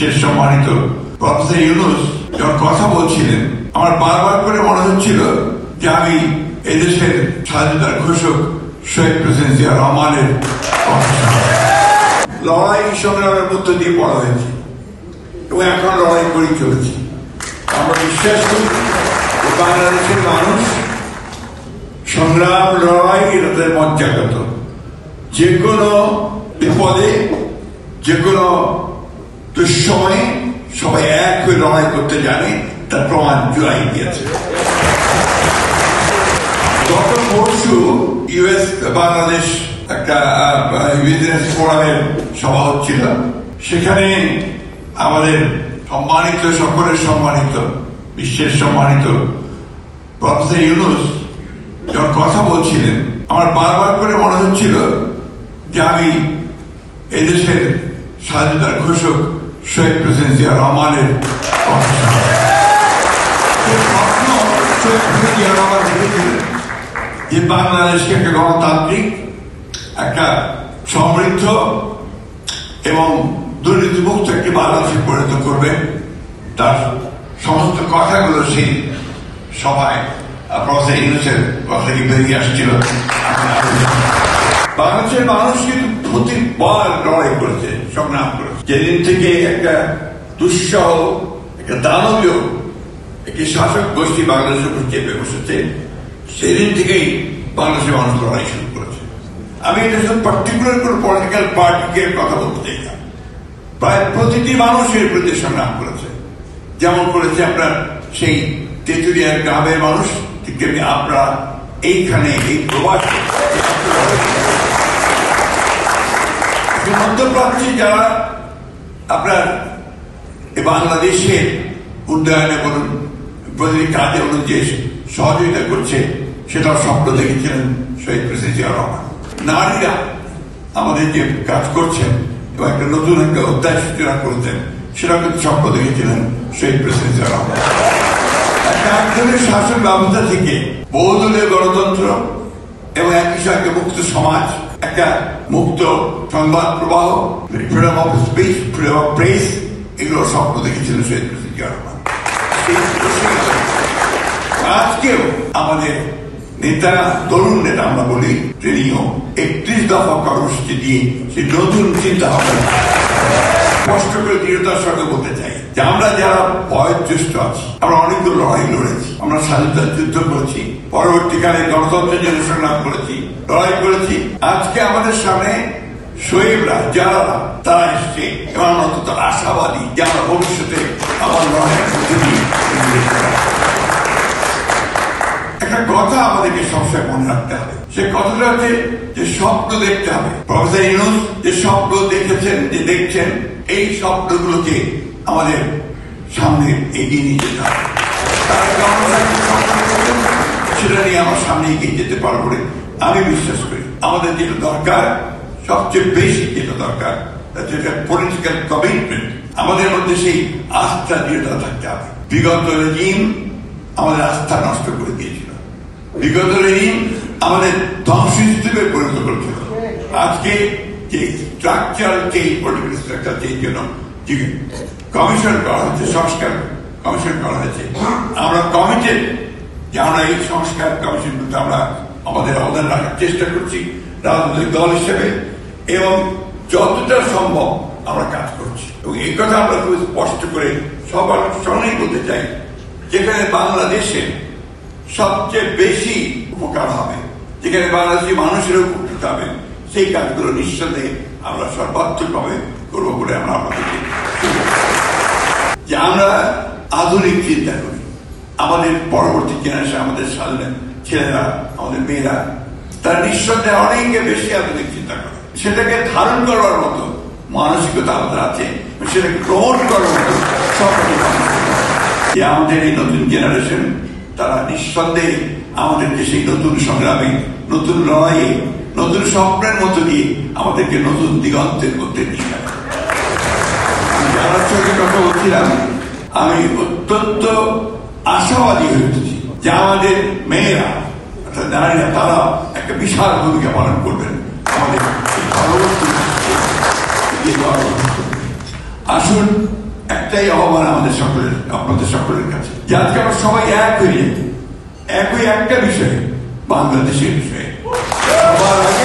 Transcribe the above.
বিশ্বের সম্মানিত প্রফেসর ইউনূস যখন কথা বলছিলেন, আমার বারবার করে মনে হচ্ছিল যে আমি এদেশের স্বাধীনতার ঘোষক শহীদ প্রেসিডেন্ট জিয়া রহমানের লড়াই সংগ্রামের মধ্য দিয়ে বড় হয়েছে এবং এখন লড়াই করে চলেছি। আমরা বিশ্বাস করি বাংলাদেশের মানুষ সংগ্রাম লড়াই এটাদের মজ্জাগত। যে কোনো বিপদে, যে কোনো দুঃসময়ে সবাই এক হয়ে লড়াই করতে জানে, তার প্রমাণ জুলাই দিয়েছে। গত পরশু ইউএস বাংলাদেশ একটা বিজনেস ফোরামের সভা হচ্ছিল। সেখানে আমাদের সম্মানিত, সকলের সম্মানিত, বিশ্বের সম্মানিত প্রফেসর ইউনূস যখন কথা বলছিলেন, আমার বারবার করে মনে হচ্ছিল যে আমি এদেশের স্বাধীনতার ঘোষক শহীদ প্রেসিডেন্ট জিয়া রহমানের যে বাংলাদেশকে একটা গণতান্ত্রিক, একটা সমৃদ্ধ এবং দুর্নীতিমুক্ত একটি বাংলাদেশে পরিণত করবেন। তার সমস্ত কথাগুলো সেই সভায় প্রফেসর ইউনূসের কথা কি বেরিয়ে আসছিল। বাংলাদেশের মানুষ কিন্তু প্রতিবার লড়াই করেছে, সংগ্রাম করেছে। যেদিন থেকে একটা দুঃসহ, একটা দানবীয় একটি শাসক গোষ্ঠী বাংলাদেশের উপর চেপে বসেছে, সেদিন থেকেই বাংলাদেশের মানুষ লড়াই শুরু করেছে। আমি এটা শুধু পার্টিকুলার কোন পলিটিক্যাল পার্টিকে কথা বলতে চাই না, প্রায় প্রতিটি মানুষের প্রতি সংগ্রাম করেছে। যেমন করেছে আপনার সেই তেঁতুলিয়ার গ্রামের মানুষ, ঠিক তেমনি আপনারা এইখানে এই প্রবাসী মধ্যপ্রাচ্যে যারা আপনার বাংলাদেশের উন্নয়নে বলুন, প্রতিটি কাজে বলুন, যে সহযোগিতা করছে, সেটাও স্বপ্ন দেখেছিলেন শহীদ প্রেসিডেন্ট জিয়া রহমান। নারীরা আমাদের যে কাজ করছেন এবং একটা নতুন একটা অধ্যায় সূচনা করেছেন, সেটাও কিন্তু স্বপ্ন দেখেছিলেন শহীদ প্রেসিডেন্ট জিয়া রহমান। একটা একজনের শাসন ব্যবস্থা থেকে বহুদলীয় গণতন্ত্র এবং একই সঙ্গে মুক্ত সমাজ, একটা মুক্ত সংবাদ প্রবাহ, freedom of speech, freedom of press, এগুলো স্বপ্ন দেখেছিলেন শহীদ প্রেসিডেন্ট জিয়া রহমান। আজকেও আমাদের নেতারা, তরুণ নেতা আমরা বলি, তিনিও 31 দফা কর্মসূচি দিয়ে সেই নতুন চিন্তা ভাবনা স্পষ্ট করে দৃঢ়তার সঙ্গে বলতে চাই যে আমরা যারা বয়োজ্যেষ্ঠ আছি, আমরা অনেকগুলো লড়াই লড়েছি, আমরা স্বাধীনতার যুদ্ধ করেছি, পরবর্তীকালে গণতন্ত্রের জন্য সংগ্রাম করেছি, লড়াই করেছি। আজকে আমাদের সামনে শহীদরা, যারা তারা এসছে এবং অন্তত আশাবাদী যে আমরা ভবিষ্যতে আমার লড়াইয়ের মধ্যে দিয়ে একটা কথা আমাদেরকে সবসময় মনে রাখতে হবে। সে কথাটা হচ্ছে যে স্বপ্ন দেখতে হবে। প্রফেসর ইউনূস যে স্বপ্ন দেখেছেন, যে দেখছেন, এই স্বপ্নগুলোকে আমাদের সামনে এগিয়ে নিয়ে যেতে হবে। সেটা নিয়ে আমার সামনে এগিয়ে যেতে পারবো বলে আমি বিশ্বাস করি। আমাদের যেটা দরকার, সবচেয়ে বেশি যেটা দরকার, যেটা পলিটিক্যাল কমিটমেন্ট, আমাদের মধ্যে সেই আস্থা দৃঢ়তা থাকতে হবে। বিগত রেজিম আমাদের আস্থা নষ্ট করে দিয়েছিল, বিগত রেজিম আমাদের ধ্বংসস্তূপে পরিণত করেছিল। আজকে যে structural change, political structure change জন্য যে কমিশন করা হয়েছে, সংস্কার কমিশন করা হয়েছে, আমরা কমিটেড যে আমরা এই সংস্কার কমিশনগুলোতে আমরা আমাদের অবদান রাখার চেষ্টা করছি রাজনৈতিক দল হিসেবে, এবং যতটা সম্ভব আমরা কাজ করছি। এবং এই কথা আমরা খুব স্পষ্ট করে সবার সঙ্গেই বলতে চাই, যেখানে বাংলাদেশে সবচেয়ে বেশি উপকার হবে, যেখানে বাংলাদেশি মানুষের উপকৃত হবে, সেই কাজগুলো নিঃসন্দেহে আমরা সর্বাত্মকভাবে করবো বলে আমরা আপনাদেরকে যে আমরা আধুনিক চিন্তা করি। আমাদের পরবর্তী জেনারেশন, আমাদের ছেলেরা, আমাদের মেয়েরা, তারা নিঃসন্দেহে অনেকে বেশি আধুনিক চিন্তা করে। সেটাকে ধারণ করার মতো মানসিকতা আমাদের আছে, সেটাকে প্রমোট করার মতো যে আমাদের এই নতুন জেনারেশন, তারা নিঃসন্দেহে আমাদেরকে সেই নতুন সংগ্রামে, নতুন লড়াইয়ে, নতুন স্বপ্নের মতো দিয়ে আমাদেরকে নতুন দিগন্তের মধ্যে নিয়ে যাবে। যারা সঙ্গে কথা বলছিলাম, আমি অত্যন্ত আশাবাদী হয়ে উঠেছি যে আমাদের মেয়েরা, অর্থাৎ নারীরা, তারা একটা বিশাল ভূমিকা পালন করবেন আমাদের। আসুন একটাই আহ্বান আমাদের সকলের, আপনাদের সকলের কাছে, যে আজকে আমরা সবাই এক হয়ে একই একটা বিষয়ে, বাংলাদেশের বিষয়ে সবার